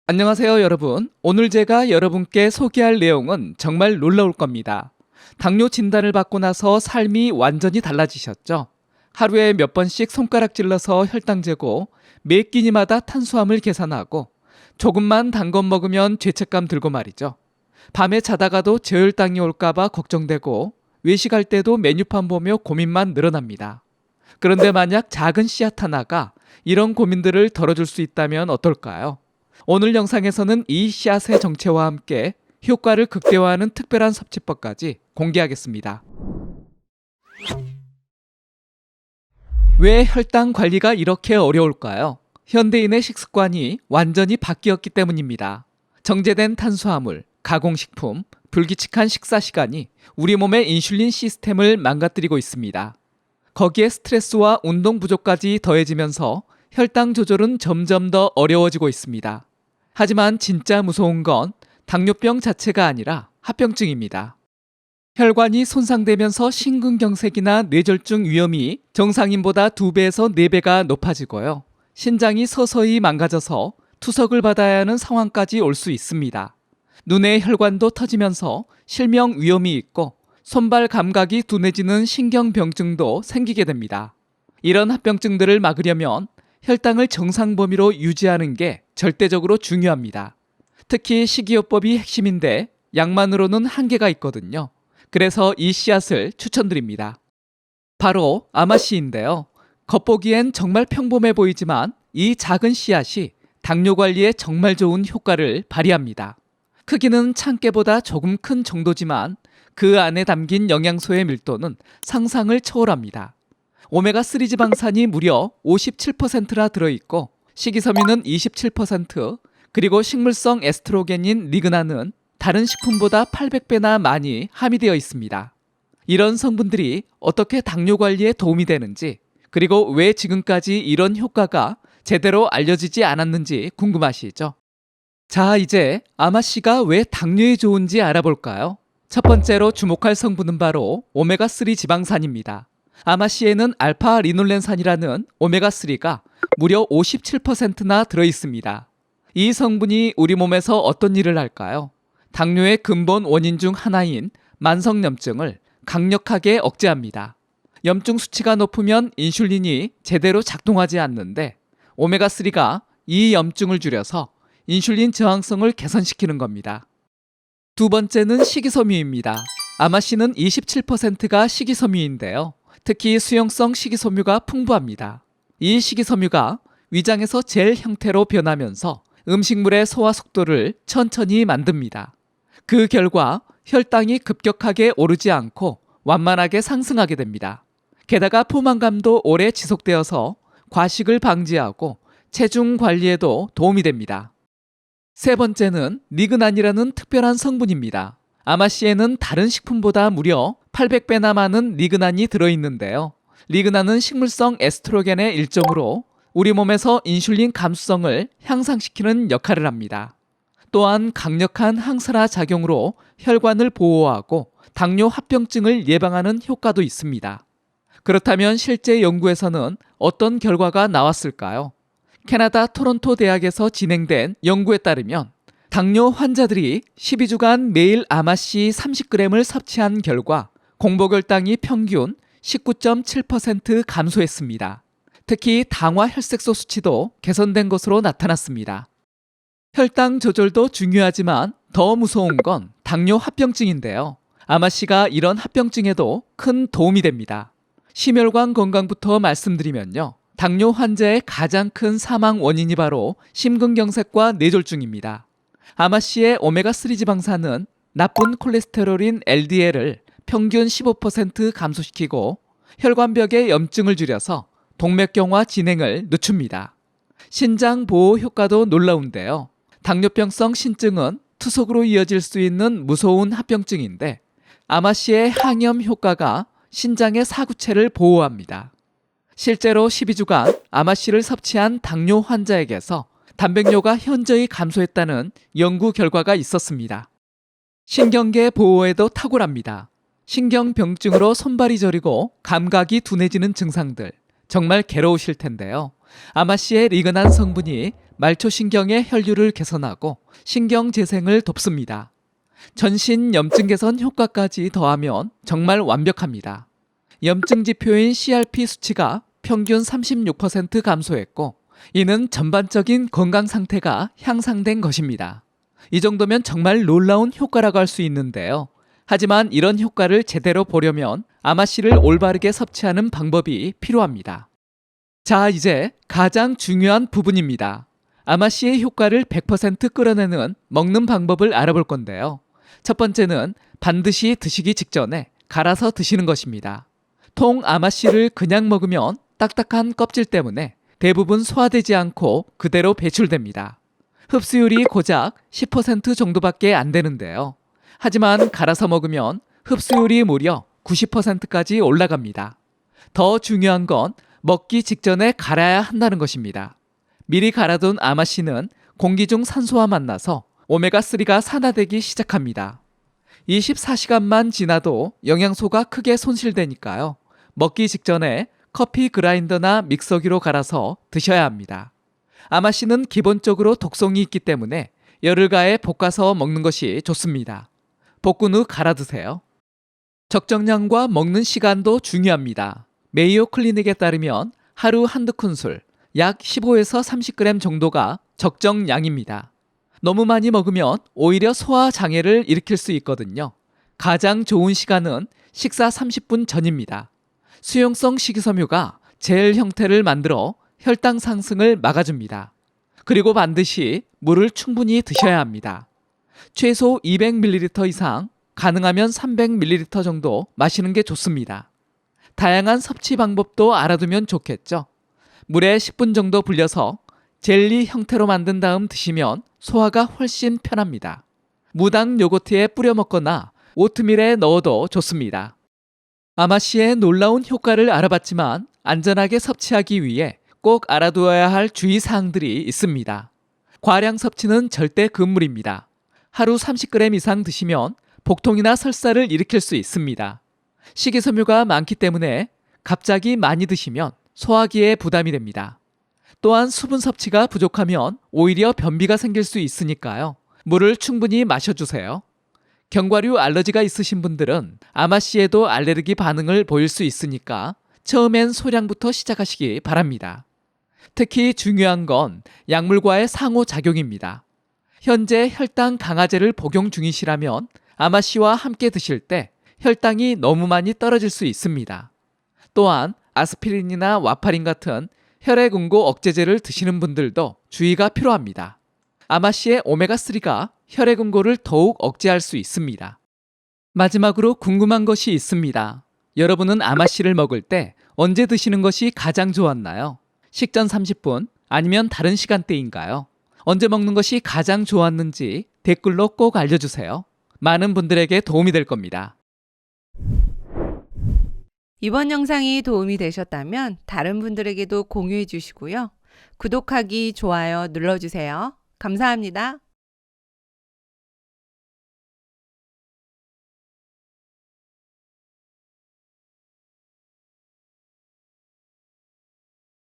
안녕하세요, 여러분. 오늘 제가 여러분께 소개할 내용은 정말 놀라울 겁니다. 당뇨 진단을 받고 나서 삶이 완전히 달라지셨죠? 하루에 몇 번씩 손가락 찔러서 혈당 재고 매 끼니마다 탄수화물 계산하고 조금만 단 것 먹으면 죄책감 들고 말이죠. 밤에 자다가도 저혈당이 올까봐 걱정되고 외식할 때도 메뉴판 보며 고민만 늘어납니다. 그런데 만약 작은 씨앗 하나가 이런 고민들을 덜어줄 수 있다면 어떨까요? 오늘 영상에서는 이 씨앗의 정체와 함께 효과를 극대화하는 특별한 섭취법까지 공개하겠습니다. 왜 혈당 관리가 이렇게 어려울까요? 현대인의 식습관이 완전히 바뀌었기 때문입니다. 정제된 탄수화물, 가공식품, 불규칙한 식사 시간이 우리 몸의 인슐린 시스템을 망가뜨리고 있습니다. 거기에 스트레스와 운동 부족까지 더해지면서 혈당 조절은 점점 더 어려워지고 있습니다. 하지만 진짜 무서운 건 당뇨병 자체가 아니라 합병증입니다. 혈관이 손상되면서 심근경색이나 뇌졸중 위험이 정상인보다 2배에서 4배가 높아지고요. 신장이 서서히 망가져서 투석을 받아야 하는 상황까지 올 수 있습니다. 눈의 혈관도 터지면서 실명 위험이 있고 손발 감각이 둔해지는 신경병증도 생기게 됩니다. 이런 합병증들을 막으려면 혈당을 정상 범위로 유지하는 게 절대적으로 중요합니다. 특히 식이요법이 핵심인데 약만으로는 한계가 있거든요. 그래서 이 씨앗을 추천드립니다. 바로 아마씨인데요. 겉보기엔 정말 평범해 보이지만 이 작은 씨앗이 당뇨 관리에 정말 좋은 효과를 발휘합니다. 크기는 참깨보다 조금 큰 정도지만 그 안에 담긴 영양소의 밀도는 상상을 초월합니다. 오메가3 지방산이 무려 57%나 들어있고 식이섬유는 27%, 그리고 식물성 에스트로겐인 리그나는 다른 식품보다 800배나 많이 함유되어 있습니다. 이런 성분들이 어떻게 당뇨 관리에 도움이 되는지, 그리고 왜 지금까지 이런 효과가 제대로 알려지지 않았는지 궁금하시죠? 자, 이제 아마씨가 왜 당뇨에 좋은지 알아볼까요? 첫 번째로 주목할 성분은 바로 오메가3 지방산입니다. 아마씨에는 알파 리놀렌산이라는 오메가3가 무려 57%나 들어있습니다. 이 성분이 우리 몸에서 어떤 일을 할까요? 당뇨의 근본 원인 중 하나인 만성염증을 강력하게 억제합니다. 염증 수치가 높으면 인슐린이 제대로 작동하지 않는데 오메가3가 이 염증을 줄여서 인슐린 저항성을 개선시키는 겁니다. 두 번째는 식이섬유입니다. 아마씨는 27%가 식이섬유인데요. 특히 수용성 식이섬유가 풍부합니다. 이 식이섬유가 위장에서 젤 형태로 변하면서 음식물의 소화 속도를 천천히 만듭니다. 그 결과 혈당이 급격하게 오르지 않고 완만하게 상승하게 됩니다. 게다가 포만감도 오래 지속되어서 과식을 방지하고 체중 관리에도 도움이 됩니다. 세 번째는 리그난이라는 특별한 성분입니다. 아마씨에는 다른 식품보다 무려 800배나 많은 리그난이 들어있는데요. 리그난은 식물성 에스트로겐의 일종으로 우리 몸에서 인슐린 감수성을 향상시키는 역할을 합니다. 또한 강력한 항산화 작용으로 혈관을 보호하고 당뇨 합병증을 예방하는 효과도 있습니다. 그렇다면 실제 연구에서는 어떤 결과가 나왔을까요? 캐나다 토론토 대학에서 진행된 연구에 따르면 당뇨 환자들이 12주간 매일 아마씨 30g을 섭취한 결과 공복혈당이 평균 19.7% 감소했습니다. 특히 당화 혈색소 수치도 개선된 것으로 나타났습니다. 혈당 조절도 중요하지만 더 무서운 건 당뇨 합병증인데요. 아마씨가 이런 합병증에도 큰 도움이 됩니다. 심혈관 건강부터 말씀드리면요. 당뇨 환자의 가장 큰 사망 원인이 바로 심근경색과 뇌졸중입니다. 아마씨의 오메가3 지방산은 나쁜 콜레스테롤인 LDL을 평균 15% 감소시키고 혈관벽의 염증을 줄여서 동맥경화 진행을 늦춥니다. 신장 보호 효과도 놀라운데요. 당뇨병성 신증은 투석으로 이어질 수 있는 무서운 합병증인데 아마씨의 항염 효과가 신장의 사구체를 보호합니다. 실제로 12주간 아마씨를 섭취한 당뇨 환자에게서 단백뇨가 현저히 감소했다는 연구 결과가 있었습니다. 신경계 보호에도 탁월합니다. 신경병증으로 손발이 저리고 감각이 둔해지는 증상들, 정말 괴로우실 텐데요. 아마씨의 리그난 성분이 말초신경의 혈류를 개선하고 신경 재생을 돕습니다. 전신 염증 개선 효과까지 더하면 정말 완벽합니다. 염증 지표인 CRP 수치가 평균 36% 감소했고, 이는 전반적인 건강 상태가 향상된 것입니다. 이 정도면 정말 놀라운 효과라고 할 수 있는데요. 하지만 이런 효과를 제대로 보려면 아마씨를 올바르게 섭취하는 방법이 필요합니다. 자, 이제 가장 중요한 부분입니다. 아마씨의 효과를 100% 끌어내는 먹는 방법을 알아볼 건데요. 첫 번째는 반드시 드시기 직전에 갈아서 드시는 것입니다. 통 아마씨를 그냥 먹으면 딱딱한 껍질 때문에 대부분 소화되지 않고 그대로 배출됩니다. 흡수율이 고작 10% 정도밖에 안 되는데요. 하지만 갈아서 먹으면 흡수율이 무려 90%까지 올라갑니다. 더 중요한 건 먹기 직전에 갈아야 한다는 것입니다. 미리 갈아둔 아마씨는 공기 중 산소와 만나서 오메가3가 산화되기 시작합니다. 24시간만 지나도 영양소가 크게 손실되니까요. 먹기 직전에 커피 그라인더나 믹서기로 갈아서 드셔야 합니다. 아마씨는 기본적으로 독성이 있기 때문에 열을 가해 볶아서 먹는 것이 좋습니다. 볶은 후 갈아 드세요. 적정량과 먹는 시간도 중요합니다. 메이오 클리닉에 따르면 하루 한두 큰술, 약 15에서 30g 정도가 적정량입니다. 너무 많이 먹으면 오히려 소화 장애를 일으킬 수 있거든요. 가장 좋은 시간은 식사 30분 전입니다. 수용성 식이섬유가 젤 형태를 만들어 혈당 상승을 막아줍니다. 그리고 반드시 물을 충분히 드셔야 합니다. 최소 200ml 이상, 가능하면 300ml 정도 마시는 게 좋습니다. 다양한 섭취 방법도 알아두면 좋겠죠. 물에 10분 정도 불려서 젤리 형태로 만든 다음 드시면 소화가 훨씬 편합니다. 무당 요거트에 뿌려 먹거나 오트밀에 넣어도 좋습니다. 아마씨의 놀라운 효과를 알아봤지만 안전하게 섭취하기 위해 꼭 알아두어야 할 주의사항들이 있습니다. 과량 섭취는 절대 금물입니다. 하루 30g 이상 드시면 복통이나 설사를 일으킬 수 있습니다. 식이섬유가 많기 때문에 갑자기 많이 드시면 소화기에 부담이 됩니다. 또한 수분 섭취가 부족하면 오히려 변비가 생길 수 있으니까요. 물을 충분히 마셔주세요. 견과류 알러지가 있으신 분들은 아마씨에도 알레르기 반응을 보일 수 있으니까 처음엔 소량부터 시작하시기 바랍니다. 특히 중요한 건 약물과의 상호작용입니다. 현재 혈당 강화제를 복용 중이시라면 아마씨와 함께 드실 때 혈당이 너무 많이 떨어질 수 있습니다. 또한 아스피린이나 와파린 같은 혈액응고 억제제를 드시는 분들도 주의가 필요합니다. 아마씨의 오메가3가 혈액응고를 더욱 억제할 수 있습니다. 마지막으로 궁금한 것이 있습니다. 여러분은 아마씨를 먹을 때 언제 드시는 것이 가장 좋았나요? 식전 30분 아니면 다른 시간대인가요? 언제 먹는 것이 가장 좋았는지 댓글로 꼭 알려주세요. 많은 분들에게 도움이 될 겁니다. 이번 영상이 도움이 되셨다면 다른 분들에게도 공유해 주시고요. 구독하기, 좋아요 눌러주세요. 감사합니다.